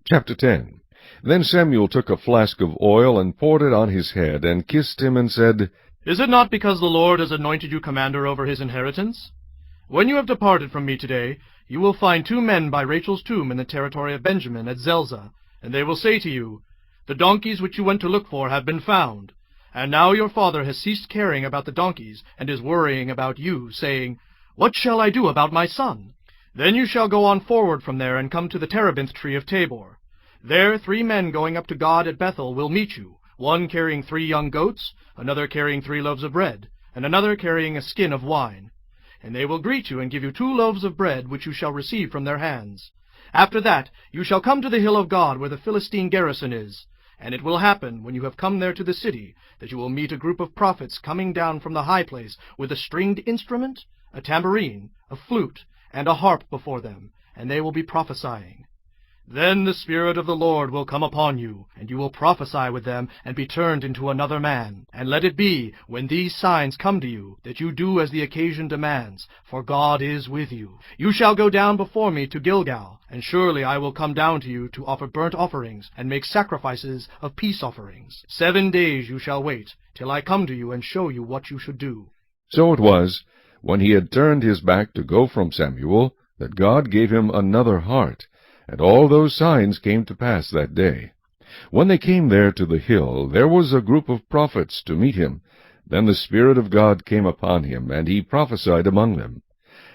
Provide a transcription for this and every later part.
Chapter 10. Then Samuel took a flask of oil and poured it on his head, and kissed him, and said, Is it not because the Lord has anointed you commander over his inheritance? When you have departed from me today, you will find 2 men by Rachel's tomb in the territory of Benjamin at Zelzah, and they will say to you, The donkeys which you went to look for have been found. And now your father has ceased caring about the donkeys, and is worrying about you, saying, What shall I do about my son? Then you shall go on forward from there, and come to the terebinth tree of Tabor. There 3 men going up to God at Bethel will meet you, one carrying 3 young goats, another carrying 3 loaves of bread, and another carrying a skin of wine. And they will greet you, and give you 2 loaves of bread, which you shall receive from their hands. After that you shall come to the hill of God, where the Philistine garrison is. And it will happen, when you have come there to the city, that you will meet a group of prophets coming down from the high place, with a stringed instrument, a tambourine, a flute, and a harp before them, and they will be prophesying. Then the Spirit of the Lord will come upon you, and you will prophesy with them, and be turned into another man. And let it be, when these signs come to you, that you do as the occasion demands, for God is with you. You shall go down before me to Gilgal, and surely I will come down to you to offer burnt offerings, and make sacrifices of peace offerings. 7 days you shall wait, till I come to you and show you what you should do. So it was, when he had turned his back to go from Samuel, that God gave him another heart. And all those signs came to pass that day. When they came there to the hill, there was a group of prophets to meet him. Then the Spirit of God came upon him, and he prophesied among them.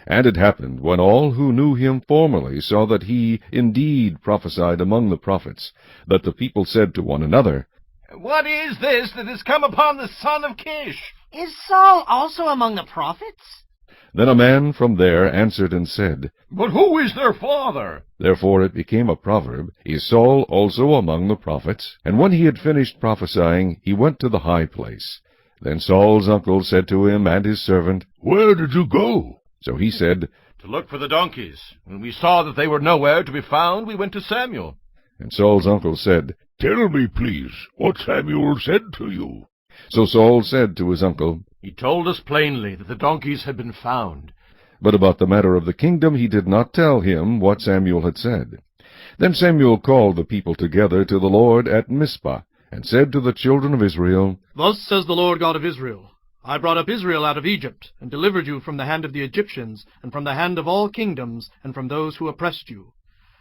And it happened, when all who knew him formerly saw that he indeed prophesied among the prophets, that the people said to one another, What is this that has come upon the son of Kish? Is Saul also among the prophets? Then a man from there answered and said, But who is their father? Therefore it became a proverb, Is Saul also among the prophets? And when he had finished prophesying, he went to the high place. Then Saul's uncle said to him and his servant, Where did you go? So he said, To look for the donkeys. When we saw that they were nowhere to be found, we went to Samuel. And Saul's uncle said, Tell me, please, what Samuel said to you. So Saul said to his uncle, He told us plainly that the donkeys had been found. But about the matter of the kingdom he did not tell him what Samuel had said. Then Samuel called the people together to the Lord at Mizpah, and said to the children of Israel, Thus says the Lord God of Israel, I brought up Israel out of Egypt, and delivered you from the hand of the Egyptians, and from the hand of all kingdoms, and from those who oppressed you.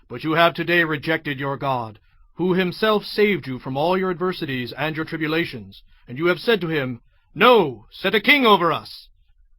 But you have today rejected your God, who himself saved you from all your adversities and your tribulations. And you have said to him, No, set a king over us.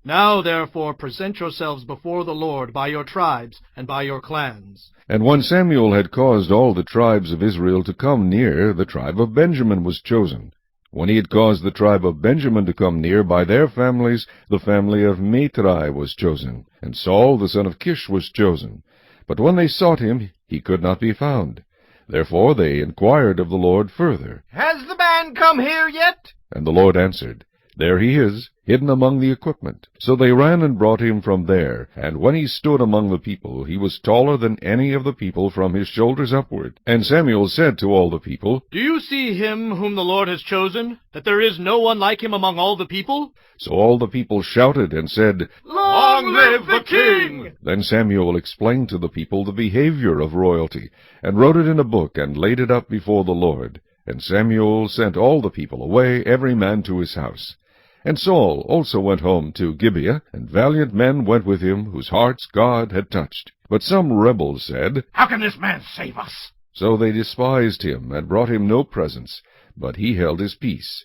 Now therefore present yourselves before the Lord by your tribes and by your clans. And when Samuel had caused all the tribes of Israel to come near, the tribe of Benjamin was chosen. When he had caused the tribe of Benjamin to come near by their families, the family of Matri was chosen, and Saul the son of Kish was chosen. But when they sought him, he could not be found. Therefore they inquired of the Lord further. Has the man come here yet? And the Lord answered, There he is, hidden among the equipment. So they ran and brought him from there. And when he stood among the people, he was taller than any of the people from his shoulders upward. And Samuel said to all the people, Do you see him whom the Lord has chosen, that there is no one like him among all the people? So all the people shouted and said, Long live the king! Then Samuel explained to the people the behavior of royalty, and wrote it in a book, and laid it up before the Lord. And Samuel sent all the people away, every man to his house. And Saul also went home to Gibeah, and valiant men went with him, whose hearts God had touched. But some rebels said, How can this man save us? So they despised him, and brought him no presents, but he held his peace.